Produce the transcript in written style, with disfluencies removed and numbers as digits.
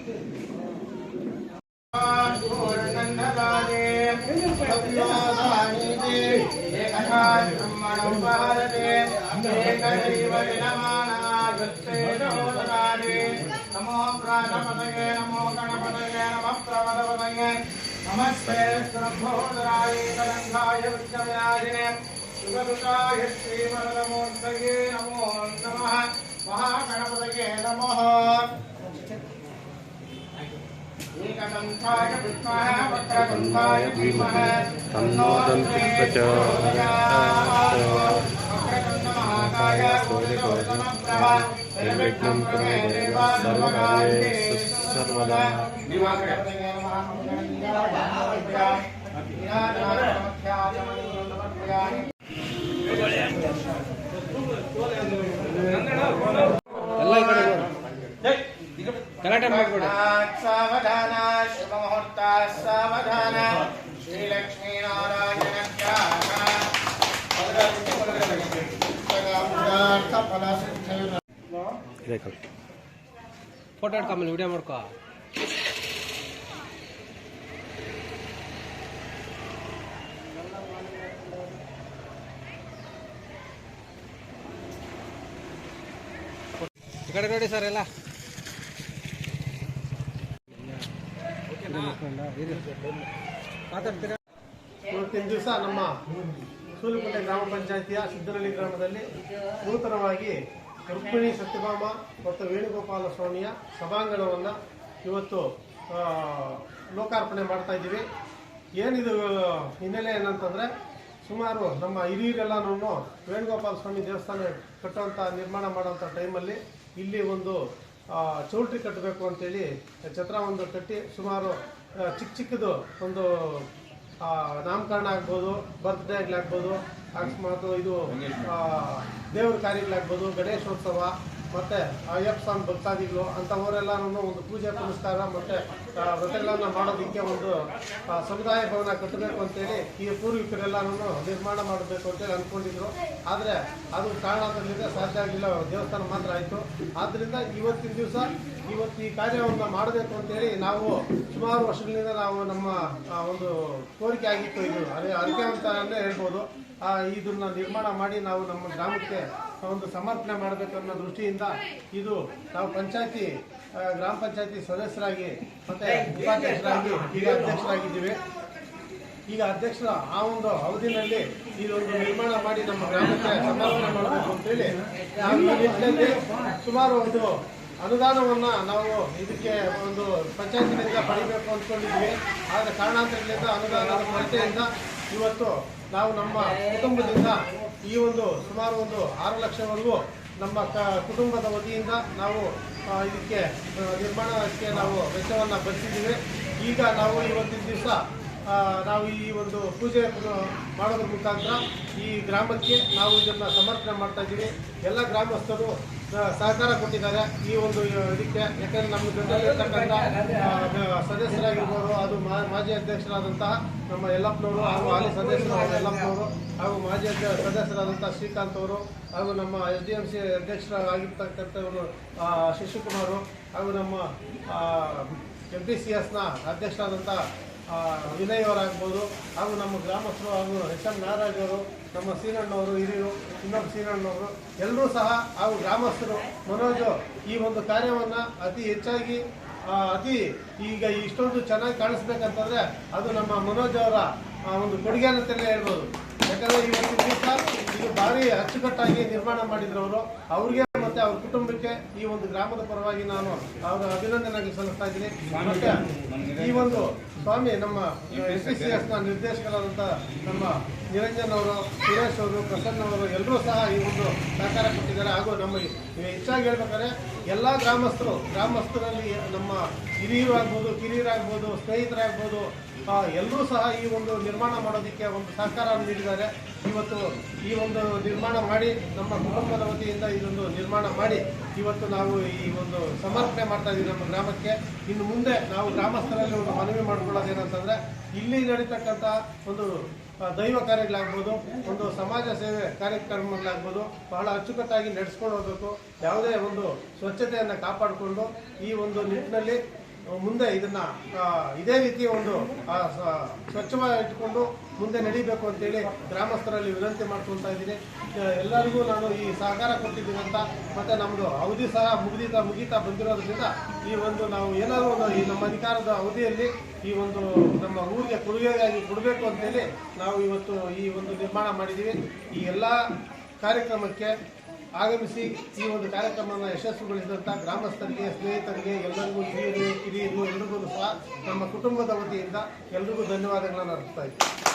नमो प्राणपतये नमो गणपतये नमः प्रवदपतये नमस्ते सर्वोदराय कलंकाय विद्यायाजिने सुगदुताय श्रीवरदमूर्तये नमो नमः महागणपतये नमः एकदन्ताय विद्महे वक्रतुण्डाय धीमहि तन्नो दन्ति प्रचोदयात् वक्रतुण्डमहाकाय सूर्यकोटिसमप्रभा निर्विघ्नं कुरु देव सर्वकार्येषु सर्वदा सावधान शुभ मुहूर्त सावधान श्री लक्ष्मी नारायण फोटो हिಡ್ಕೊಂಬ ವಿಡಿಯೋ ಮಾಡ್ಕೋ ಈ ಕಡೆ ನೋಡಿ ಸರ್ ಎಲ್ಲ ಇವತ್ತಿನ ದಿವಸ ನಮ್ಮ ಸೂಲಿಕುಂಟೆ ಗ್ರಾಮ ಪಂಚಾಯಿತಿಯ ಸಿದ್ದನಹಳ್ಳಿ ಗ್ರಾಮದಲ್ಲಿ ನೂತನವಾಗಿ ರುಕ್ಮಿಣಿ ಸತ್ಯಭಾಮ ಮತ್ತು ವೇಣುಗೋಪಾಲ ಸ್ವಾಮಿಯ ಸಭಾಂಗಣವನ್ನು ಇವತ್ತು ಲೋಕಾರ್ಪಣೆ ಮಾಡ್ತಾ ಇದ್ದೀವಿ. ಏನಿದು ಹಿನ್ನೆಲೆ ಏನಂತಂದರೆ, ಸುಮಾರು ನಮ್ಮ ಹಿರಿಯರೆಲ್ಲನೂ ವೇಣುಗೋಪಾಲ ಸ್ವಾಮಿ ದೇವಸ್ಥಾನ ಕಟ್ಟುವಂಥ ನಿರ್ಮಾಣ ಮಾಡೋಂಥ ಟೈಮಲ್ಲಿ ಇಲ್ಲಿ ಒಂದು ಚೌಲ್ಟ್ರಿ ಕಟ್ಟಬೇಕು ಅಂತೇಳಿ ಛತ್ರ ಒಂದು ಕಟ್ಟಿ ಸುಮಾರು ಚಿಕ್ಕದು ಒಂದು ನಾಮಕರಣ ಆಗ್ಬೋದು, ಬರ್ತ್ಡೇ ಆಗ್ಲಾಗ್ಬೋದು, ಅಕಸ್ಮಾತ್ ಇದು ದೇವ್ರ ಕಾರ್ಯಗಳಾಗ್ಬೋದು, ಗಣೇಶೋತ್ಸವ ಮತ್ತು ಅಯ್ಯಪ್ಪ ಸ್ವಾಮಿ ಭಕ್ತಾದಿಗಳು ಅಂಥವರೆಲ್ಲನೂ ಒಂದು ಪೂಜೆ ಪುನಸ್ಕಾರ ಮತ್ತು ವ್ರತಗಳನ್ನು ಮಾಡೋದಕ್ಕೆ ಒಂದು ಸಮುದಾಯ ಭವನ ಕಟ್ಟಬೇಕು ಅಂತೇಳಿ ಈ ಪೂರ್ವಿಕರೆಲ್ಲನೂ ನಿರ್ಮಾಣ ಮಾಡಬೇಕು ಅಂತೇಳಿ ಅಂದ್ಕೊಂಡಿದ್ರು. ಆದರೆ ಅದು ಕಾರಣಾಂತರದಿಂದ ಸಾಧ್ಯ ಆಗಲಿಲ್ಲ, ದೇವಸ್ಥಾನ ಮಾತ್ರ ಆಯಿತು. ಆದ್ದರಿಂದ ಇವತ್ತಿನ ದಿವಸ ಇವತ್ತು ಈ ಕಾರ್ಯವನ್ನು ಮಾಡಬೇಕು ಅಂತೇಳಿ ನಾವು ಸುಮಾರು ವರ್ಷಗಳಿಂದ ನಾವು ನಮ್ಮ ಒಂದು ಕೋರಿಕೆ ಆಗಿತ್ತು. ಇದು ಅರಿಕೆ ಅಂತಲೇ ಹೇಳ್ಬೋದು. ಇದನ್ನು ನಿರ್ಮಾಣ ಮಾಡಿ ನಾವು ನಮ್ಮ ಗ್ರಾಮಕ್ಕೆ ಒಂದು ಸಮರ್ಪಣೆ ಮಾಡಬೇಕು ಅನ್ನೋ ದೃಷ್ಟಿಯಿಂದ ಇದು ನಾವು ಪಂಚಾಯತಿ ಗ್ರಾಮ ಪಂಚಾಯತಿ ಸದಸ್ಯರಾಗಿ ಮತ್ತು ಉಪಾಧ್ಯಕ್ಷರಾಗಿ ಈಗ ಅಧ್ಯಕ್ಷರಾಗಿದ್ದೀವಿ. ಈಗ ಅಧ್ಯಕ್ಷರ ಆ ಒಂದು ಅವಧಿನಲ್ಲಿ ಇದೊಂದು ನಿರ್ಮಾಣ ಮಾಡಿ ನಮ್ಮ ಗ್ರಾಮಕ್ಕೆ ಸಮರ್ಪಣೆ ಮಾಡಬೇಕು ಅಂತೇಳಿ ನಾವು ಈ ನಿಟ್ಟಿನಲ್ಲಿ ಸುಮಾರು ಒಂದು ಅನುದಾನವನ್ನು ನಾವು ಇದಕ್ಕೆ ಒಂದು ಪಂಚಾಯತಿನಿಂದ ಪಡಿಬೇಕು ಅಂದ್ಕೊಂಡಿದ್ವಿ. ಆದರೆ ಕಾರಣಾಂತರಗಳಿಂದ ಅನುದಾನದ ಕೊರತೆಯಿಂದ ಇವತ್ತು ನಾವು ನಮ್ಮ ಕುಟುಂಬದಿಂದ ಈ ಒಂದು ಸುಮಾರು ಒಂದು 6 ಲಕ್ಷವರೆಗೂ ನಮ್ಮ ಕುಟುಂಬದ ವತಿಯಿಂದ ನಾವು ಇದಕ್ಕೆ ನಿರ್ಮಾಣಕ್ಕೆ ನಾವು ವೆಚ್ಚವನ್ನು ಭರಿಸಿದ್ದೀವಿ. ಈಗ ನಾವು ಇವತ್ತಿನ ದಿವಸ ನಾವು ಈ ಒಂದು ಪೂಜೆ ಮಾಡೋದ್ರ ಮುಖಾಂತರ ಈ ಗ್ರಾಮಕ್ಕೆ ನಾವು ಇದನ್ನು ಸಮರ್ಪಣೆ ಮಾಡ್ತಾ ಇದ್ದೀವಿ. ಎಲ್ಲ ಗ್ರಾಮಸ್ಥರು ಸಹಕಾರ ಕೊಟ್ಟಿದ್ದಾರೆ ಈ ಒಂದು ಇದಕ್ಕೆ. ಯಾಕಂದರೆ ನಮ್ಮ ಜೊತೆಲಿರ್ತಕ್ಕಂಥ ಸದಸ್ಯರಾಗಿರ್ಬೋದು, ಅದು ಮಾಜಿ ಅಧ್ಯಕ್ಷರಾದಂತಹ ನಮ್ಮ ಯಲ್ಲಪ್ಪನವರು ಹಾಗೂ ಹಾಲಿ ಸದಸ್ಯರಾದ ಯಲ್ಲಪ್ಪನವರು ಹಾಗೂ ಮಾಜಿ ಸದಸ್ಯರಾದಂಥ ಶ್ರೀಕಾಂತ್ ಅವರು ಹಾಗೂ ನಮ್ಮ SDMC ಅಧ್ಯಕ್ಷರಾಗಿರ್ತಕ್ಕಂಥವರು ಶಶಿಕುಮಾರು ಹಾಗೂ ನಮ್ಮ MPCSನ ಅಧ್ಯಕ್ಷರಾದಂಥ ವಿನಯ್ ಅವರಾಗ್ಬೋದು ಹಾಗೂ ನಮ್ಮ ಗ್ರಾಮಸ್ಥರು ಹಾಗೂ SM ನಾಗರಾಜ್ ಅವರು, ನಮ್ಮ ಸೀನಣ್ಣವರು ಹಿರಿಯರು, ಇನ್ನೊಬ್ಬ ಸೀನಣ್ಣವರು ಎಲ್ಲರೂ ಸಹ ಹಾಗೂ ಗ್ರಾಮಸ್ಥರು ಮನೋಜ್ ಈ ಒಂದು ಕಾರ್ಯವನ್ನು ಅತಿ ಹೆಚ್ಚಾಗಿ ಈಗ ಇಷ್ಟೊಂದು ಚೆನ್ನಾಗಿ ಕಾಣಿಸ್ಬೇಕಂತಂದರೆ ಅದು ನಮ್ಮ ಮನೋಜ್ ಅವರ ಒಂದು ಕೊಡುಗೆ ಅಂತಲೇ ಹೇಳ್ಬೋದು. ಯಾಕಂದರೆ ಇವತ್ತಿನ ದಿವಸ ಇದು ಭಾರಿ ಅಚ್ಚುಕಟ್ಟಾಗಿ ನಿರ್ಮಾಣ ಮಾಡಿದ್ರು ಅವರು. ಅವ್ರಿಗೆ ಮತ್ತು ಅವ್ರ ಕುಟುಂಬಕ್ಕೆ ಈ ಒಂದು ಗ್ರಾಮದ ಪರವಾಗಿ ನಾನು ಅವರ ಅಭಿನಂದನೆಯಾಗಿ ಸಲ್ಲಿಸ್ತಾ ಇದ್ದೀನಿ. ಮತ್ತು ಈ ಒಂದು ಸ್ವಾಮಿ ನಮ್ಮ SPCSನ ನಿರ್ದೇಶಕರಾದಂಥ ನಮ್ಮ ನಿರಂಜನ್ ಅವರು, ಸುರೇಶ್ ಅವರು, ಪ್ರಸನ್ನ ಅವರು ಎಲ್ಲರೂ ಸಹ ಈ ಒಂದು ಸಹಕಾರ ಕೊಟ್ಟಿದ್ದಾರೆ. ಹಾಗೂ ನಮ್ಮ ಹೆಚ್ಚಾಗಿ ಹೇಳ್ಬೇಕಾದ್ರೆ ಎಲ್ಲ ಗ್ರಾಮಸ್ಥರಲ್ಲಿ ನಮ್ಮ ಹಿರಿಯರು ಆಗ್ಬೋದು, ಕಿರಿಯರಾಗ್ಬೋದು, ಸ್ನೇಹಿತರಾಗ್ಬೋದು ಎಲ್ಲರೂ ಸಹ ಈ ಒಂದು ನಿರ್ಮಾಣ ಮಾಡೋದಕ್ಕೆ ಒಂದು ಸಹಕಾರ ನೀಡಿದ್ದಾರೆ. ಇವತ್ತು ಈ ಒಂದು ನಿರ್ಮಾಣ ಮಾಡಿ ನಮ್ಮ ಕುಟುಂಬದ ವತಿಯಿಂದ ಇದೊಂದು ನಿರ್ಮಾಣ ಮಾಡಿ ಇವತ್ತು ನಾವು ಈ ಒಂದು ಸಮರ್ಪಣೆ ಮಾಡ್ತಾ ಇದ್ದೀವಿ ನಮ್ಮ ಗ್ರಾಮಕ್ಕೆ. ಇನ್ನು ಮುಂದೆ ನಾವು ಗ್ರಾಮಸ್ಥರಲ್ಲಿ ಒಂದು ಮನವಿ ಮಾಡ್ಕೊಳ್ಳೋದೇನಂತಂದರೆ, ಇಲ್ಲಿ ನಡೀತಕ್ಕಂಥ ಒಂದು ದೈವ ಕಾರ್ಯಗಳಾಗ್ಬೋದು, ಒಂದು ಸಮಾಜ ಸೇವೆ ಕಾರ್ಯಕ್ರಮಗಳಾಗ್ಬೋದು ಬಹಳ ಅಚ್ಚುಕಟ್ಟಾಗಿ ನಡೆಸ್ಕೊಂಡು ಹೋಗಬೇಕು. ಯಾವುದೇ ಒಂದು ಸ್ವಚ್ಛತೆಯನ್ನು ಕಾಪಾಡಿಕೊಂಡು ಈ ಒಂದು ನಿಟ್ಟಿನಲ್ಲಿ ಮುಂದೆ ಇದನ್ನ ಇದೇ ರೀತಿ ಒಂದು ಸ್ವಚ್ಛವಾಗಿ ಇಟ್ಕೊಂಡು ಮುಂದೆ ನಡೀಬೇಕು ಅಂತೇಳಿ ಗ್ರಾಮಸ್ಥರಲ್ಲಿ ವಿನಂತಿ ಮಾಡ್ಕೊಳ್ತಾ ಇದ್ದೀನಿ. ಎಲ್ಲರಿಗೂ ನಾನು ಈ ಸಹಕಾರ ಕೊಟ್ಟಿದ್ದೀನಿ ಅಂತ, ಮತ್ತೆ ನಮ್ಮದು ಅವಧಿ ಸಹ ಮುಗಿತಾ ಬಂದಿರೋದ್ರಿಂದ ಈ ಒಂದು ನಾವು ಏನಾದರೂ ಒಂದು ಈ ನಮ್ಮ ಅಧಿಕಾರದ ಅವಧಿಯಲ್ಲಿ ಈ ಒಂದು ನಮ್ಮ ಊರಿಗೆ ಕೊಡಬೇಕು ಅಂತೇಳಿ ನಾವು ಇವತ್ತು ಈ ಒಂದು ನಿರ್ಮಾಣ ಮಾಡಿದ್ದೀವಿ. ಈ ಎಲ್ಲ ಕಾರ್ಯಕ್ರಮಕ್ಕೆ ಆಗಮಿಸಿ ಈ ಒಂದು ಕಾರ್ಯಕ್ರಮವನ್ನು ಯಶಸ್ವಿಗೊಳಿಸಿದಂಥ ಗ್ರಾಮಸ್ಥರಿಗೆ, ಸ್ನೇಹಿತರಿಗೆ, ಎಲ್ಲರಿಗೂ ಹಿರಿಯರು ಕಿರಿಯರು ಎಲ್ರಿಗೂ ಸಹ ನಮ್ಮ ಕುಟುಂಬದ ವತಿಯಿಂದ ಎಲ್ರಿಗೂ ಧನ್ಯವಾದಗಳನ್ನು ಅರ್ಪಿಸ್ತಾ ಇದ್ದೀನಿ.